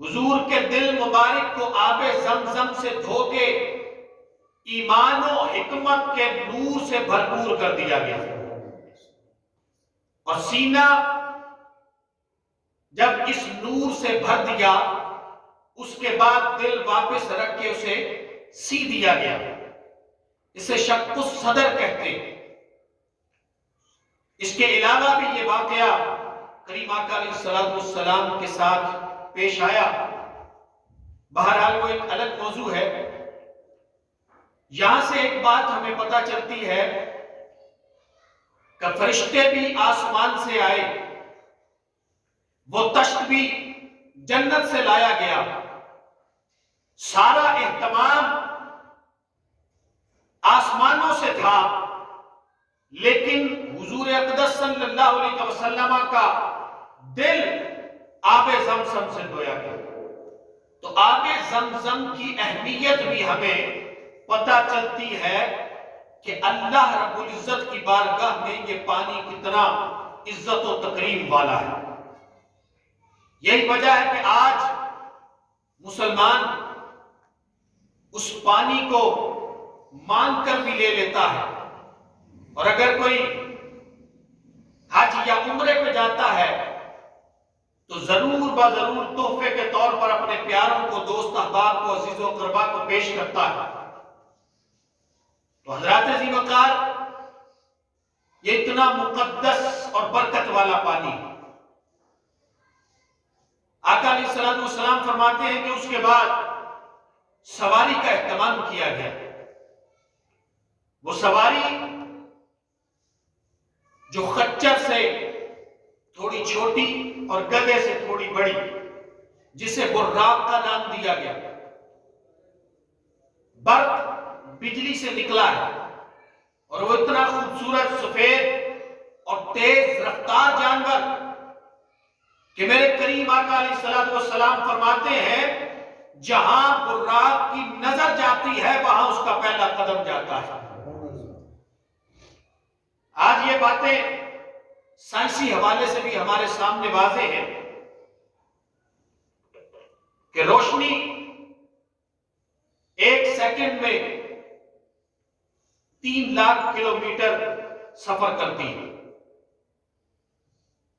حضور کے دل مبارک کو آب زمزم سے دھو کے ایمان و حکمت کے نور سے بھرپور کر دیا گیا، اور سینہ جب اس نور سے بھر دیا اس کے بعد دل واپس رکھ کے اسے سی دیا گیا۔ اسے شق الصدر کہتے ہیں۔ اس کے علاوہ بھی یہ واقعہ کریم آقا علیہ السلام کے ساتھ پیش آیا۔ بہرحال وہ ایک الگ موضوع ہے۔ یہاں سے ایک بات ہمیں پتہ چلتی ہے کہ فرشتے بھی آسمان سے آئے، وہ تشت بھی جنت سے لایا گیا، سارا اہتمام آسمانوں سے تھا، لیکن حضور اقدس صلی اللہ علیہ وسلم کا دل آب زمزم سے دھویا گیا۔ تو آب زمزم کی اہمیت بھی ہمیں پتہ چلتی ہے کہ اللہ رب العزت کی بارگاہ میں یہ پانی کتنا عزت و تکریم والا ہے۔ یہی وجہ ہے کہ آج مسلمان اس پانی کو مانگ کر بھی لے لیتا ہے، اور اگر کوئی حج یا عمرے پہ جاتا ہے تو ضرور بضرور تحفے کے طور پر اپنے پیاروں کو، دوست احباب کو، عزیز و اقربا کو پیش کرتا ہے۔ تو حضرات ذی وقار، یہ اتنا مقدس اور برکت والا پانی، آقا علیہ السلام فرماتے ہیں کہ اس کے بعد سواری کا اہتمام کیا گیا۔ وہ سواری جو خچر سے تھوڑی چھوٹی اور گدھے سے تھوڑی بڑی، جسے براق کا نام دیا گیا، برق بجلی سے نکلا ہے، اور وہ اتنا خوبصورت، سفید اور تیز رفتار جانور کہ میرے کریم آقا علیہ السلام فرماتے ہیں جہاں براق کی نظر جاتی ہے وہاں اس کا پہلا قدم جاتا ہے۔ آج یہ باتیں سائنسی حوالے سے بھی ہمارے سامنے واضح ہیں کہ روشنی ایک سیکنڈ میں 3 لاکھ کلومیٹر سفر کرتی ہے۔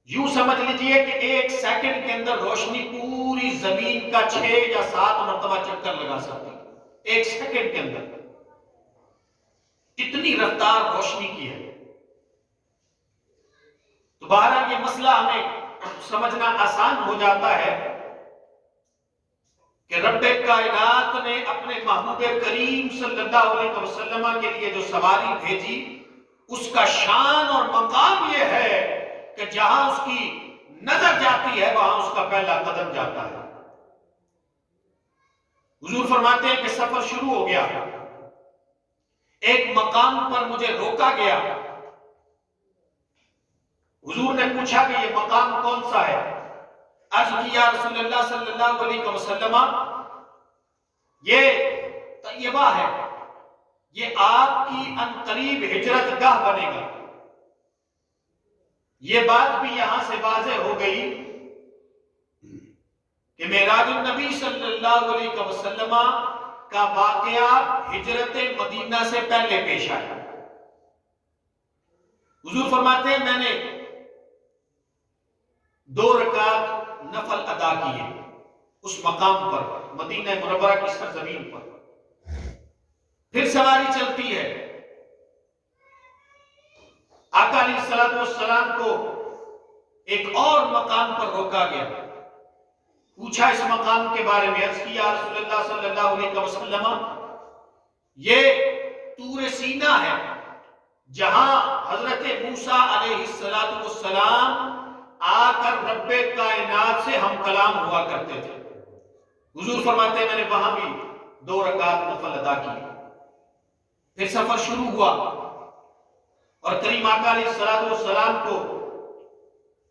یوں سمجھ لیجئے کہ ایک سیکنڈ کے اندر روشنی پوری زمین کا 6 یا 7 مرتبہ چکر لگا سکتی ہے، ایک سیکنڈ کے اندر۔ اتنی رفتار روشنی کی ہے۔ تو بہرحال یہ مسئلہ ہمیں سمجھنا آسان ہو جاتا ہے کہ رب کائنات نے اپنے محبوب کریم صلی اللہ علیہ وسلم کے لیے جو سواری بھیجی، اس کا شان اور مقام یہ ہے کہ جہاں اس کی نظر جاتی ہے وہاں اس کا پہلا قدم جاتا ہے۔ حضور فرماتے ہیں کہ سفر شروع ہو گیا، ایک مقام پر مجھے روکا گیا۔ حضور نے پوچھا کہ یہ مقام کون سا ہے؟ عرض کی یا رسول اللہ صلی اللہ علیہ وسلم، یہ طیبہ ہے، یہ آپ کی عنقریب ہجرت گاہ بنے گا۔ یہ بات بھی یہاں سے واضح ہو گئی کہ معراج النبی صلی اللہ علیہ وسلم کا واقعہ ہجرت مدینہ سے پہلے پیش آیا۔ حضور فرماتے ہیں میں نے 2 رکعت نفل ادا کیے اس مقام پر، مدینہ منورہ کی سرزمین پر۔ پھر سواری چلتی ہے، آقا علیہ السلام کو ایک اور مقام پر روکا گیا، پوچھا اس مقام کے بارے میں، عرض کیا رسول اللہ صلی اللہ علیہ وسلم یہ طور سینا ہے جہاں حضرت موسیٰ علیہ السلام آ کر رب کائنات سے ہم کلام ہوا کرتے تھے۔ حضور فرماتے ہیں میں نے وہاں بھی 2 رکعت نفل ادا کی۔ پھر سفر شروع ہوا اور کریم آقا علیہ السلام کو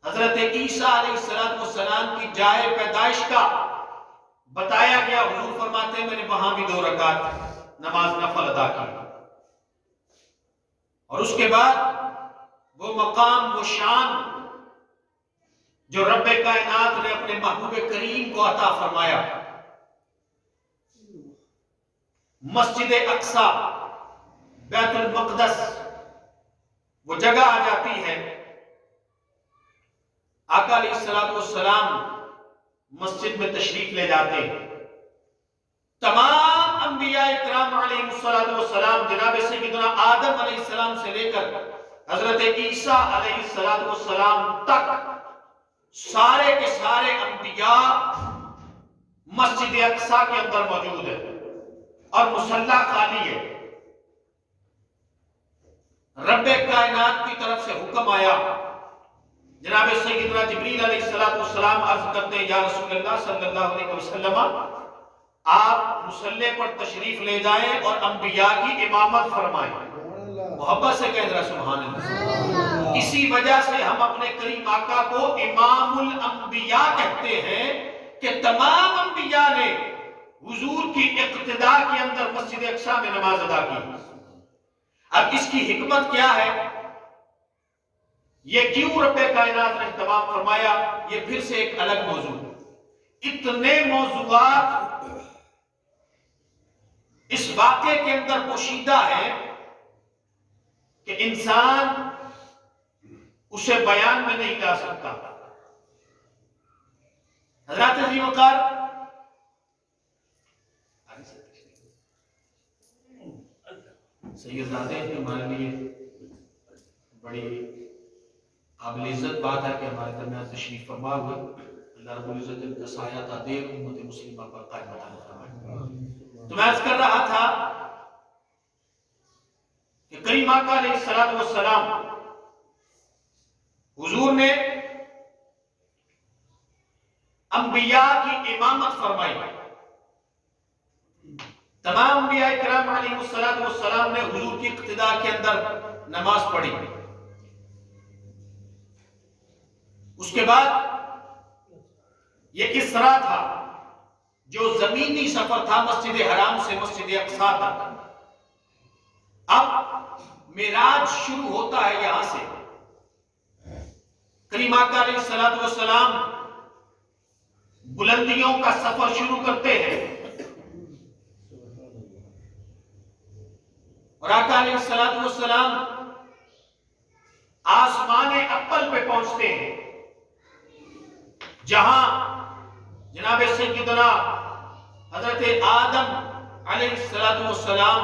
حضرت عیسیٰ علیہ السلام کی جائے پیدائش کا بتایا گیا۔ حضور فرماتے ہیں میں نے وہاں بھی 2 رکعت نماز نفل ادا کی، اور اس کے بعد وہ مقام، وہ شان جو رب کائنات نے اپنے محبوب کریم کو عطا فرمایا، مسجد اقصی، بیت المقدس، وہ جگہ آ جاتی ہے آقا علیہ السلام مسجد میں تشریف لے جاتے ہیں۔ تمام انبیاء کرام علیہ السلام، جناب سیدنا آدم علیہ السلام سے لے کر حضرت عیسیٰ علیہ السلام تک، سارے کے سارے انبیاء مسجد اقصی کے اندر موجود ہیں اور مصلی خالی ہے۔ رب کائنات کی طرف سے حکم آیا، جناب سیدنا جبریل علیہ السلام عرض کرتے ہیں، یا رسول اللہ صلی اللہ علیہ وسلم، آپ مصلی پر تشریف لے جائیں اور انبیاء کی امامت فرمائیں۔ محبت سے کہہ رہا سبحان اللہ۔ اسی وجہ سے ہم اپنے کریم آقا کو امام الانبیاء کہتے ہیں کہ تمام انبیاء نے حضور کی اقتداء کے اندر مسجد اقصی میں نماز ادا کی۔ اب اس کی حکمت کیا ہے، یہ کیوں رب کائنات نے اہتمام فرمایا، یہ پھر سے ایک الگ موضوع ہے۔ اتنے موضوعات اس واقعے کے اندر پوشیدہ ہے کہ انسان اسے بیان میں نہیں لا سکتا۔ حضرات عزیز وقار، سیدزادے ہمارے لیے بڑی قابل عزت بات ہے کہ ہمارے درمیان تشریف فرما ہوئے۔ اللہ رب العزت ان کا سایہ تا دیر امت مسلمہ پر قائم فرمائے۔ تو میں عرض کر رہا تھا کہ کریم آقا علیہ السلام حضور نے انبیاء کی امامت فرمائی۔ تمام انبیاء کرام علیہ السلام نے حضور کی اقتداء کے اندر نماز پڑھی۔ اس کے بعد یہ اسرا تھا، جو زمینی سفر تھا مسجد حرام سے مسجد اقصی تک۔ اب معراج شروع ہوتا ہے یہاں سے۔ کریم آقا علیہ السلام بلندیوں کا سفر شروع کرتے ہیں اور آقا علیہ السلام آسمان اول پہ پہنچتے ہیں، جہاں جناب سیدنا حضرت آدم علیہ السلام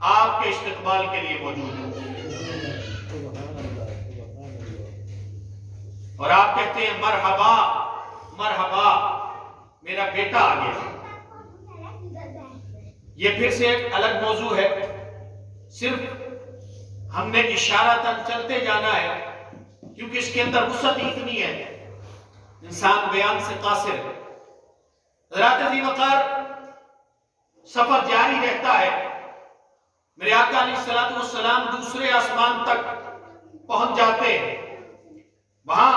آپ کے استقبال کے لیے موجود ہیں، اور آپ کہتے ہیں مرحبا مرحبا، میرا بیٹا آ گیا۔ یہ پھر سے ایک الگ موضوع ہے، صرف ہم نے اشارتاً چلتے جانا ہے کیونکہ اس کے اندر وسعت اتنی ہے، انسان بیان سے قاصر ہے۔ حضرات عزیز وقار، سفر جاری رہتا ہے۔ میرے آقا علیہ السلام دوسرے آسمان تک پہنچ جاتے ہیں، وہاں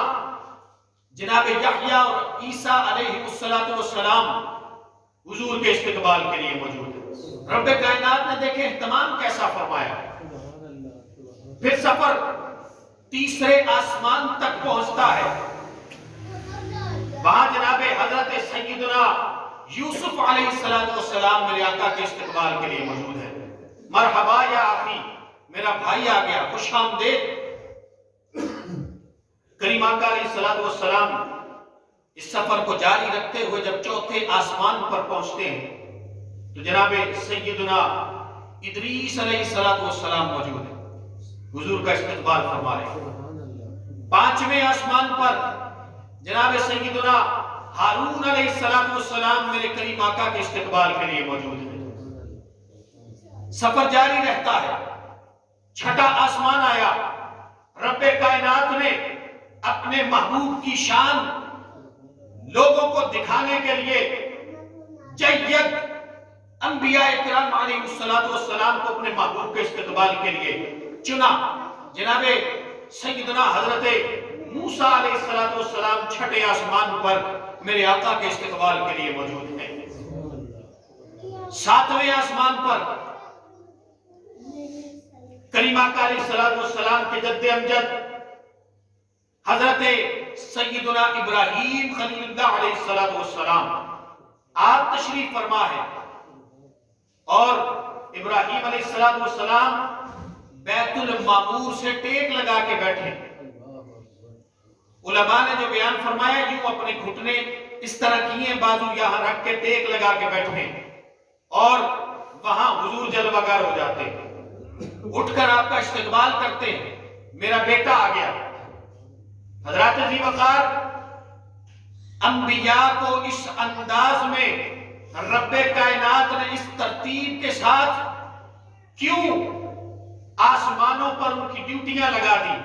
جناب یحییٰ اور عیسیٰ علیہ السلام حضور کے استقبال کے لیے موجود ہیں۔ رب کائنات نے دیکھیں اہتمام کیسا فرمایا۔ پھر سفر تیسرے آسمان تک پہنچتا ہے، وہاں جناب حضرت سیدنا یوسف علیہ السلام میرے آقا کے استقبال کے لیے موجود ہے۔ مرحبا یا اخی، میرا بھائی آ گیا، خوش آمدید۔ کریم آقا علیہ السلام اس سفر کو جاری رکھتے ہوئے جب چوتھے آسمان پر پہنچتے ہیں تو جناب سیدنا ادریس علیہ السلام موجود ہیں، حضور کا استقبال فرما رہے ہیں۔ پانچویں آسمان پر جناب سیدنا ہارون علیہ السلام میرے کریم آقا کے استقبال کے لیے موجود ہیں۔ سفر جاری رہتا ہے، چھٹا آسمان آیا۔ رب کائنات نے اپنے محبوب کی شان لوگوں کو دکھانے کے لیے جید انبیاء کرام علیہ السلام کو اپنے محبوب کے استقبال کے لیے چنا۔ جناب سیدنا حضرت موسیٰ علیہ السلام چھٹے آسمان پر میرے آقا کے استقبال کے لیے موجود ہیں۔ ساتویں آسمان پر کریم آقا علیہ السلام کے جد امجد حضرت سیدنا ابراہیم خلیل اللہ علیہ السلام آپ تشریف فرما ہے، اور ابراہیم علیہ السلام بیت المعمور سے ٹیک لگا کے بیٹھے۔ علماء نے جو بیان فرمایا، یوں اپنے گھٹنے اس طرح کیے، بازو یہاں رکھ کے ٹیک لگا کے بیٹھے، اور وہاں حضور جلوگر ہو جاتے ہیں، اٹھ کر آپ کا استقبال کرتے ہیں، میرا بیٹا آ گیا۔ حضرات ذی وقار، انبیاء کو اس انداز میں رب کائنات نے اس ترتیب کے ساتھ کیوں آسمانوں پر ان کی ڈیوٹیاں لگا دی؟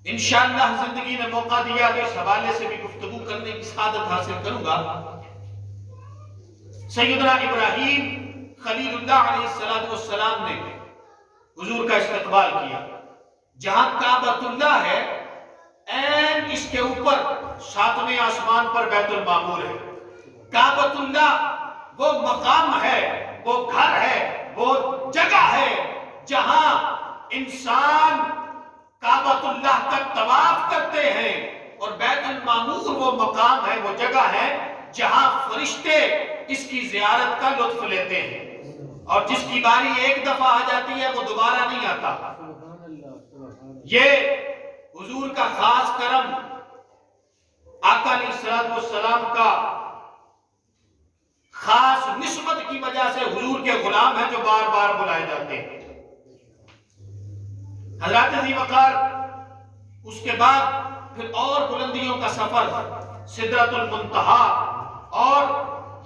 انشاءاللہ زندگی نے موقع دیا تو اس حوالے سے بھی گفتگو کرنے کی سعادت حاصل کروں گا۔ سیدنا ابراہیم خلیل اللہ علیہ السلام نے حضور کا استقبال کیا۔ جہاں کعبۃ اللہ ہے، این اس کے اوپر 7ویں آسمان پر بیت المعمور ہے۔ کعبۃ اللہ وہ مقام ہے، وہ گھر ہے، وہ جگہ ہے جہاں انسان کعبۃ اللہ کا طواف کرتے ہیں، اور بیت المعمور وہ مقام ہے، وہ جگہ ہے جہاں فرشتے اس کی زیارت کا لطف لیتے ہیں، اور جس کی باری ایک دفعہ آ جاتی ہے وہ دوبارہ نہیں آتا۔ یہ حضور کا خاص کرم، آقا علیہ السلام کا خاص نسبت کی وجہ سے حضور کے غلام ہیں جو بار بار بلائے جاتے ہیں۔ حضرات ذی وقار، اس کے بعد پھر اور بلندیوں کا سفر، سدرۃ المنتہا، اور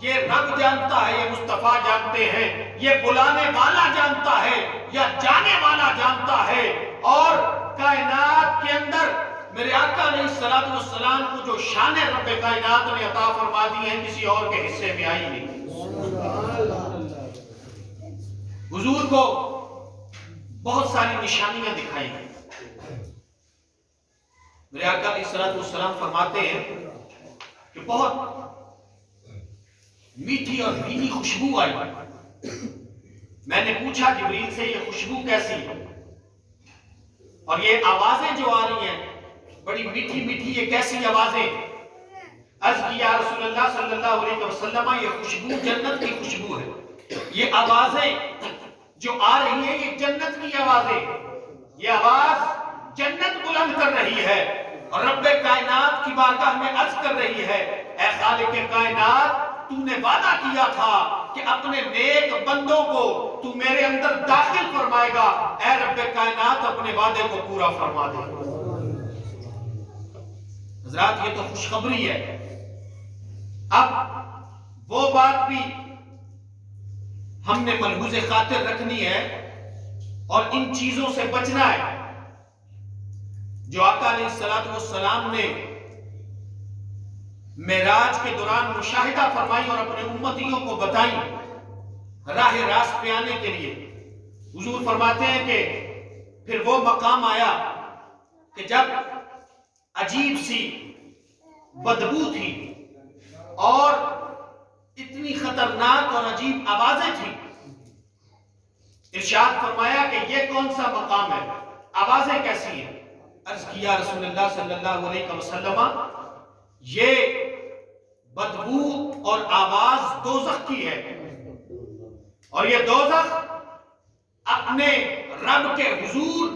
یہ رب جانتا ہے، یہ مصطفیٰ جانتے ہیں، یہ بلانے والا جانتا ہے یا جانے والا جانتا ہے، اور کائنات کے اندر میرے آقا علیہ السلام کو جو شان رب کائنات نے عطا فرما دی ہے، کسی اور کے حصے میں آئی نہیں۔ حضور کو بہت ساری نشانیاں دکھائی گئی۔ میرے آقا علیہ السلام فرماتے ہیں کہ بہت میٹھی اور بھینی خوشبو آئی۔ میں نے پوچھا جبریل سے، یہ خوشبو کیسی ہے؟ اور یہ آوازیں جو آ رہی ہیں بڑی میٹھی میٹھی، یہ کیسی آوازیں؟ عرض کی یا رسول اللہ صلی اللہ علیہ وسلم، یہ خوشبو جنت کی خوشبو ہے، یہ آوازیں جو آ رہی ہیں یہ جنت کی آوازیں، یہ آواز جنت بلند کر رہی ہے، اور رب کائنات کی بارگاہ میں عرض کر رہی ہے، اے خالق کائنات، تو نے وعدہ کیا تھا کہ اپنے نیک بندوں کو تو میرے اندر داخل فرمائے گا، اے رب کائنات اپنے وعدے کو پورا فرما دے۔ حضرات، یہ تو خوشخبری ہے۔ اب وہ بات بھی ہم نے ملحوظ خاطر رکھنی ہے، اور ان چیزوں سے بچنا ہے جو آقا علیہ السلام نے معراج کے دوران مشاہدہ فرمائی اور اپنے امتیوں کو بتائی راہ راست پہ آنے کے لیے۔ حضور فرماتے ہیں کہ پھر وہ مقام آیا کہ جب عجیب سی بدبو تھی اور اتنی خطرناک اور عجیب آوازیں تھیں۔ ارشاد فرمایا کہ یہ کون سا مقام ہے، آوازیں کیسی ہیں؟ عرض کیا رسول اللہ صلی اللہ علیہ وسلم، یہ بدبو اور آواز دوزخ کی ہے، اور یہ دوزخ اپنے رب کے حضور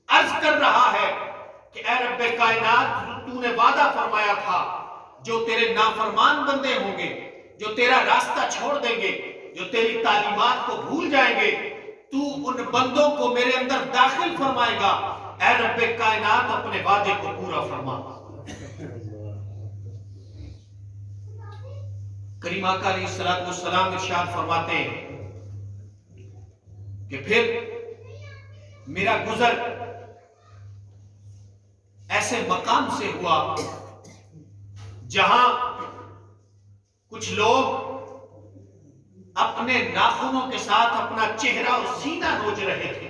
عرض کر رہا ہے کہ اے رب کائنات، تو نے وعدہ فرمایا تھا جو تیرے نافرمان بندے ہوں گے، جو تیرا راستہ چھوڑ دیں گے، جو تیری تعلیمات کو بھول جائیں گے، تو ان بندوں کو میرے اندر داخل فرمائے گا، اے رب کائنات اپنے وعدے کو پورا فرما۔ کریم آقا علیہ السلام ارشاد فرماتے ہیں کہ پھر میرا گزر ایسے مقام سے ہوا جہاں کچھ لوگ اپنے ناخنوں کے ساتھ اپنا چہرہ اور سینہ نوچ رہے تھے،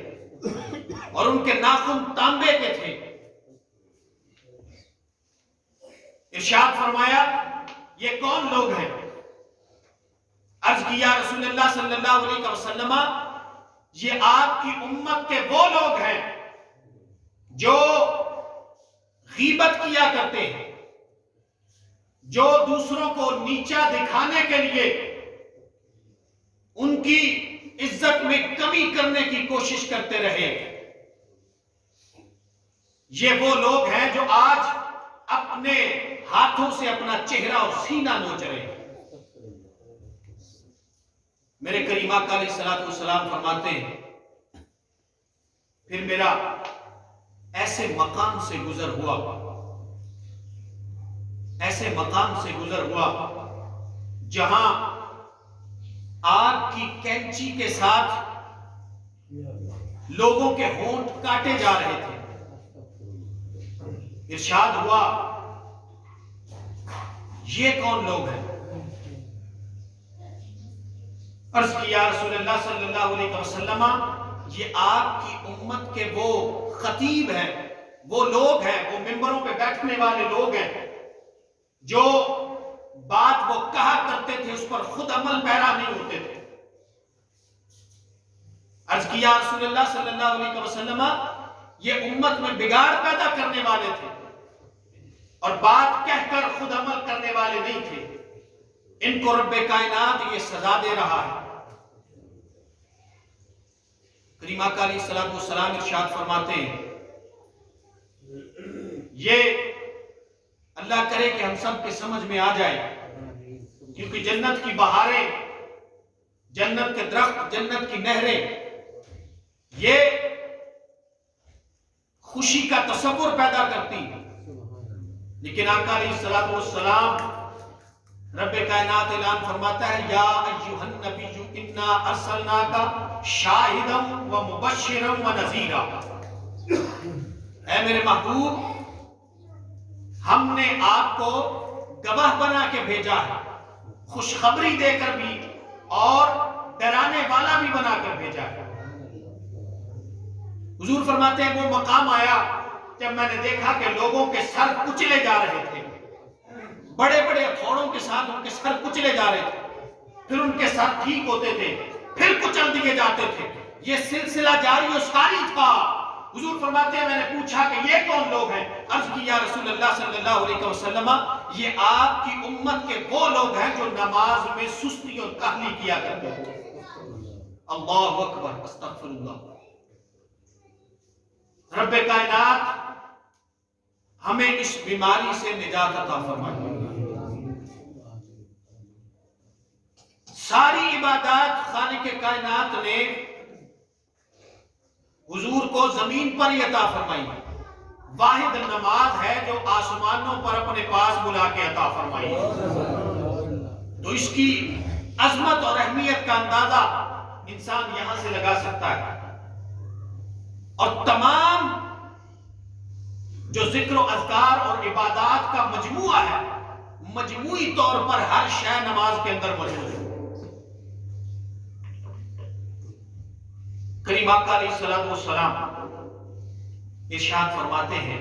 اور ان کے ناخن تانبے کے تھے۔ ارشاد فرمایا یہ کون لوگ ہیں؟ عرض کیا رسول اللہ صلی اللہ علیہ وسلم، یہ آپ کی امت کے وہ لوگ ہیں جو غیبت کیا کرتے ہیں، جو دوسروں کو نیچا دکھانے کے لیے ان کی عزت میں کمی کرنے کی کوشش کرتے رہے، یہ وہ لوگ ہیں جو آج اپنے ہاتھوں سے اپنا چہرہ اور سینہ نوچ رہے ہیں۔ میرے کریم آقا علیہ الصلوۃ والسلام فرماتے ہیں پھر میرا ایسے مقام سے گزر ہوا، ایسے مقام سے گزر ہوا جہاں آگ کی کینچی کے ساتھ لوگوں کے ہونٹ کاٹے جا رہے تھے۔ ارشاد ہوا یہ کون لوگ ہیں؟ عرض کیا رسول اللہ صلی اللہ علیہ وسلم یہ آپ کی امت کے وہ خطیب ہیں، وہ لوگ ہیں، وہ ممبروں پہ بیٹھنے والے لوگ ہیں جو بات وہ کہا کرتے تھے اس پر خود عمل پیرا نہیں ہوتے تھے۔ عرض کیا رسول اللہ صلی اللہ علیہ وسلم یہ امت میں بگاڑ پیدا کرنے والے تھے اور بات کہہ کر خود عمل کرنے والے نہیں تھے، ان کو رب کائنات یہ سزا دے رہا ہے۔ کریم آقا علیہ الصلوۃ والسلام ارشاد فرماتے ہیں یہ اللہ کرے کہ ہم سب کے سمجھ میں آ جائے، کیونکہ جنت کی بہاریں، جنت کے درخت، جنت کی نہریں یہ خوشی کا تصور پیدا کرتی ہیں، لیکن آقا علیہ الصلوۃ والسلام رب کائنات اعلان فرماتا ہے یا ایھا النبی انا ارسلناک شاہدا و مبشرا و نذیرا، اے میرے محبوب ہم نے آپ کو گواہ بنا کے بھیجا ہے، خوشخبری دے کر بھی اور ڈرانے والا بھی بنا کر بھیجا ہے۔ حضور فرماتے ہیں وہ مقام آیا جب میں نے دیکھا کہ لوگوں کے سر کچلے جا رہے تھے، بڑے بڑے ہتھوڑوں کے ساتھ ان کے سر کچلے جا رہے تھے، پھر ان کے سر ٹھیک ہوتے تھے، پھر کچل دیے جاتے تھے، یہ سلسلہ جاری و ساری تھا۔ حضور فرماتے ہیں میں نے پوچھا کہ یہ کون لوگ ہیں؟ عرض کی یا رسول اللہ صلی اللہ علیہ وسلم یہ آپ کی امت کے وہ لوگ ہیں جو نماز میں سستی اور کہلی کیا کرتے ہیں۔ اللہ اکبر، استغفر اللہ۔ رب کائنات ہمیں اس بیماری سے نجات عطا فرمائے۔ ساری عبادات خالق کائنات نے حضور کو زمین پر ہی عطا فرمائی، واحد نماز ہے جو آسمانوں پر اپنے پاس بلا کے عطا فرمائی، تو اس کی عظمت اور اہمیت کا اندازہ انسان یہاں سے لگا سکتا ہے۔ اور تمام جو ذکر و اذکار اور عبادات کا مجموعہ ہے، مجموعی طور پر ہر شے نماز کے اندر موجود ہے۔ کریم آقا علیہ الصلوۃ والسلام ارشاد فرماتے ہیں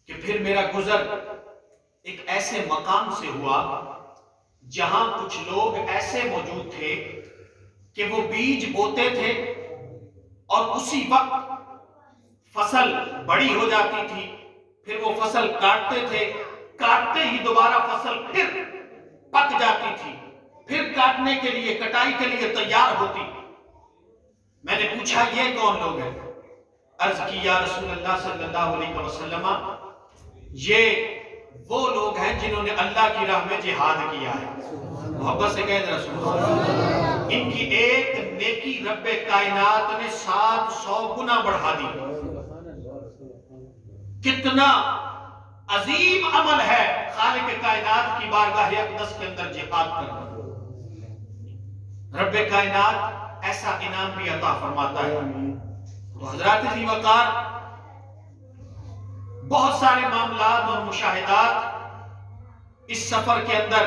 کہ پھر میرا گزر ایک ایسے مقام سے ہوا جہاں کچھ لوگ ایسے موجود تھے کہ وہ بیج بوتے تھے اور اسی وقت فصل بڑی ہو جاتی تھی، پھر وہ فصل کاٹتے تھے، کاٹتے ہی دوبارہ فصل پھر پک جاتی تھی، پھر کاٹنے کے لیے، کٹائی کے لیے تیار ہوتی۔ میں نے پوچھا یہ کون لوگ ہیں؟ عرض کی یا رسول اللہ صلی اللہ علیہ وسلم یہ وہ لوگ ہیں جنہوں نے اللہ کی راہ میں جہاد کیا ہے۔ محبت سے کہہ دیں رسول اللہ، ان کی ایک نیکی رب کائنات نے 700 گنا بڑھا دی۔ کتنا عظیم عمل ہے خالق کائنات کی بارگاہ اقدس کے اندر جہاد کرنا۔ رب کائنات ایسا انعام بھی عطا فرماتا ہے۔ تو حضرات ذی وقار بہت سارے معاملات اور مشاہدات اس سفر کے اندر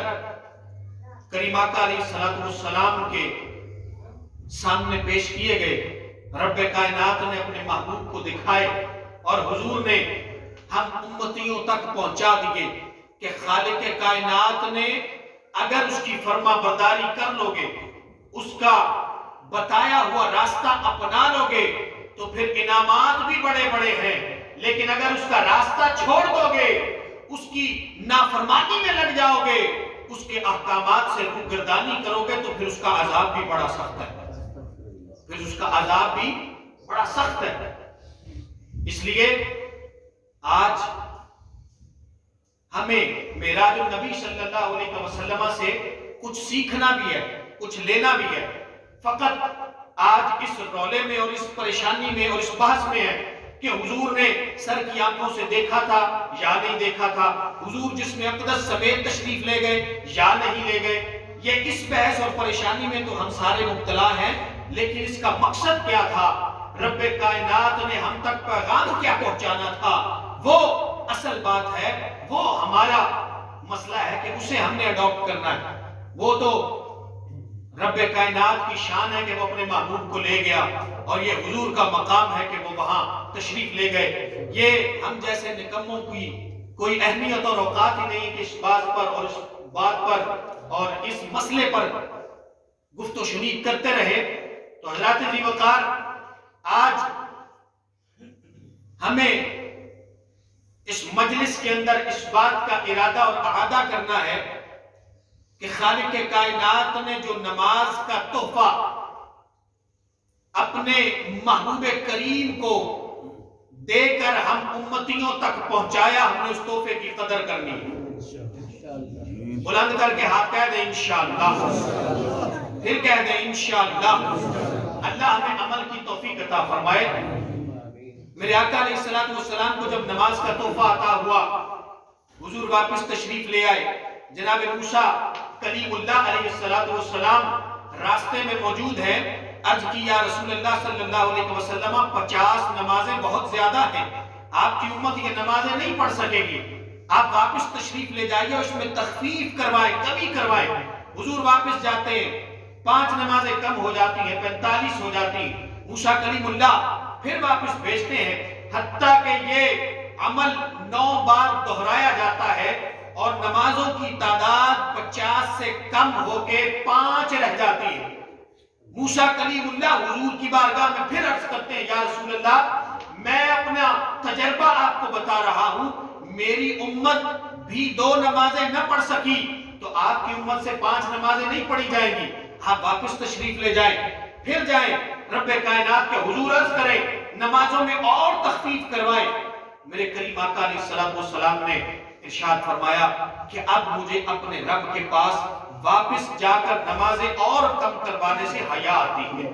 کریم آقا علیہ الصلوۃ والسلام کے سامنے پیش کیے گئے، رب کائنات نے اپنے محبوب کو دکھائے اور حضور نے ہم امتیوں تک پہنچا دیے کہ خالق کائنات نے اگر اس کی فرما برداری کر لوگے، اس کا بتایا ہوا راستہ اپنا لوگے تو پھر انعامات بھی بڑے بڑے ہیں، لیکن اگر اس کا راستہ چھوڑ دو گے، اس کی نافرمانی میں لگ جاؤ گے، اس کے احکامات سے روگردانی کرو گے، تو پھر اس کا عذاب بھی بڑا سخت ہے، پھر اس کا عذاب بھی بڑا سخت ہے۔ اس لیے آج ہمیں معراج النبی صلی اللہ علیہ وسلم سے کچھ سیکھنا بھی ہے، کچھ لینا بھی ہے۔ فقط آج اس رولے میں اور اس پریشانی میں اور اس بحث میں ہے کہ حضور نے سر کی آنکھوں سے دیکھا تھا یا نہیں دیکھا تھا، حضور جسم اقدس سمیت تشریف لے گئے یا نہیں لے گئے۔ یہ اس بحث اور پریشانی میں تو ہم سارے مبتلا ہیں، لیکن اس کا مقصد کیا تھا؟ رب کائنات نے ہم تک پیغام کیا پہنچانا تھا، وہ اصل بات ہے، وہ ہمارا مسئلہ ہے کہ اسے ہم نے اڈاپٹ کرنا ہے۔ وہ تو رب کائنات کی شان ہے کہ وہ اپنے محبوب کو لے گیا، اور یہ حضور کا مقام ہے کہ وہ وہاں تشریف لے گئے۔ یہ ہم جیسے نکموں کی کوئی اہمیت اور اوقات ہی نہیں کہ اس بات پر اور اس بات پر اور اس مسئلے پر گفت و شنید کرتے رہے۔ تو حضرات ذی وقار، آج ہمیں اس مجلس کے اندر اس بات کا ارادہ اور اعادہ کرنا ہے کہ خالق کائنات نے جو نماز کا تحفہ اپنے محبوب کریم کو دے کر ہم امتیوں تک پہنچایا، ہم نے اس تحفے کی قدر کرنی ہے۔ بلند کر کے ہاتھ کہہ دیں انشاءاللہ، پھر کہہ دیں انشاءاللہ۔ اللہ ہمیں عمل کی توفیق عطا فرمائے۔ میرے آقا علیہ السلام کو جب نماز کا تحفہ عطا ہوا، حضور واپس تشریف لے آئے۔ جناب موسیٰ کلیم اللہ علیہ السلام راستے میں موجود ہیں۔ عرض کی یا رسول اللہ صلی اللہ علیہ وسلم 50 نمازیں بہت زیادہ ہیں، آپ کی امت یہ نمازیں نہیں پڑھ سکے گی، آپ واپس تشریف لے جائیے، اس میں تخفیف کروائیں، کمی کروائیں۔ حضور واپس جاتے ہیں، 5 نمازیں کم ہو جاتی ہیں، 45 ہو جاتی ہیں۔ موسیٰ کلیم اللہ پھر واپس بھیجتے ہیں، حتیٰ کہ یہ عمل 9 بار دہرایا جاتا ہے اور نمازوں کی تعداد 50 سے کم ہو کے 5 رہ جاتی ہے۔ موسیٰ کلیم اللہ حضور کی بارگاہ میں پھر عرض کرتے ہیں، یا رسول اللہ، میں اپنا تجربہ آپ کو بتا رہا ہوں، میری امت بھی 2 نمازیں نہ پڑھ سکی تو آپ کی امت سے 5 نمازیں نہیں پڑھی جائیں گی، آپ واپس تشریف لے جائیں، پھر جائیں رب کائنات کے حضور عرض کریں، نمازوں میں اور تخفیف کروائیں۔ میرے کریم آقا علیہ السلام نے ارشاد فرمایا کہ اب مجھے اپنے رب کے پاس واپس جا کر نمازیں اور کم کروانے سے حیا آتی ہے،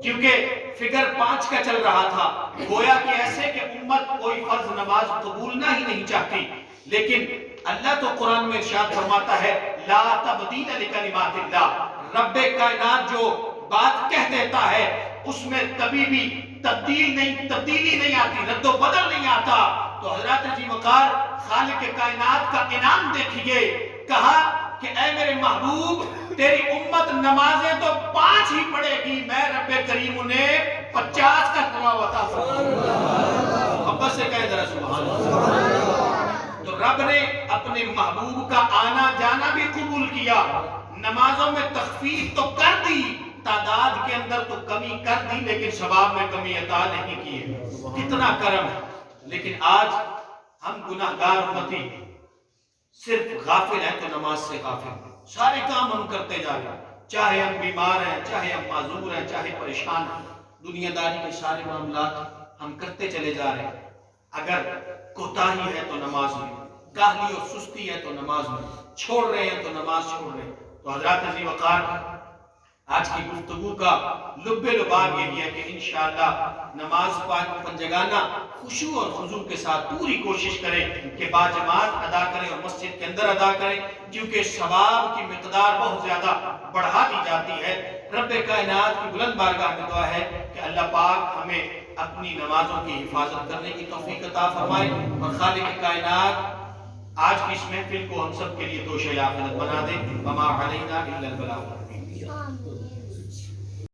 کیونکہ فگر 5 کا چل رہا تھا، گویا کہ ایسے کہ امت کوئی فرض نماز قبولنا ہی نہیں چاہتی۔ لیکن اللہ تو قرآن میں ارشاد فرماتا ہے، لا تبدیل لکلمات اللہ، رب کائنات جو بات کہہ دیتا ہے اس میں کبھی بھی تبدیلی نہیں آتی، رد و بدل نہیں آتا۔ تو حضرات ذی وقار، خالق کائنات کا انعام دیکھیے، کہا کہ اے میرے محبوب، تیری امت نمازیں تو 5 ہی پڑھے گی، میں رب کریم انہیں 50 کا ثواب عطا فرماؤں۔ محبت سے کہہ ذرا سبحان اللہ۔ تو رب نے اپنے محبوب کا آنا جانا بھی قبول کیا، نمازوں میں تخفیف تو کر دی، تعداد کے اندر تو کمی کر دی، لیکن ثواب میں کمی عطا نہیں کی ہے۔ کتنا کرم ہے۔ لیکن آج ہم گناہگار امتی صرف غافل ہیں تو نماز سے غافل ہیں، سارے کام ہم کرتے جا رہے ہیں، چاہے ہم بیمار ہیں، چاہے ہم معذور ہیں، چاہے پریشان ہیں، دنیا داری کے سارے معاملات ہم کرتے چلے جا رہے ہیں۔ اگر کوتاہی ہے تو نماز میں، کاہلی اور سستی ہے تو نماز میں، چھوڑ رہے ہیں تو نماز چھوڑ رہے ہیں۔ تو حضرات ذی وقار، آج کی گفتگو کا لب لباب یہی ہے کہ انشاءاللہ نماز پنجگانہ خشوع اور خضوع کے ساتھ پوری کوشش کریں کہ باجماعت ادا کریں اور مسجد کے اندر ادا کریں، کیونکہ ثواب کی مقدار بہت زیادہ بڑھا دی جاتی ہے۔ رب کائنات کی بلند بارگاہ میں دعا ہے کہ اللہ پاک ہمیں اپنی نمازوں کی حفاظت کرنے کی توفیق عطا فرمائے، اور خالق کائنات آج کی اس محفل کو ہم سب کے لیے توشہ آخرت بنا دے۔ وما علینا الا البلاغ۔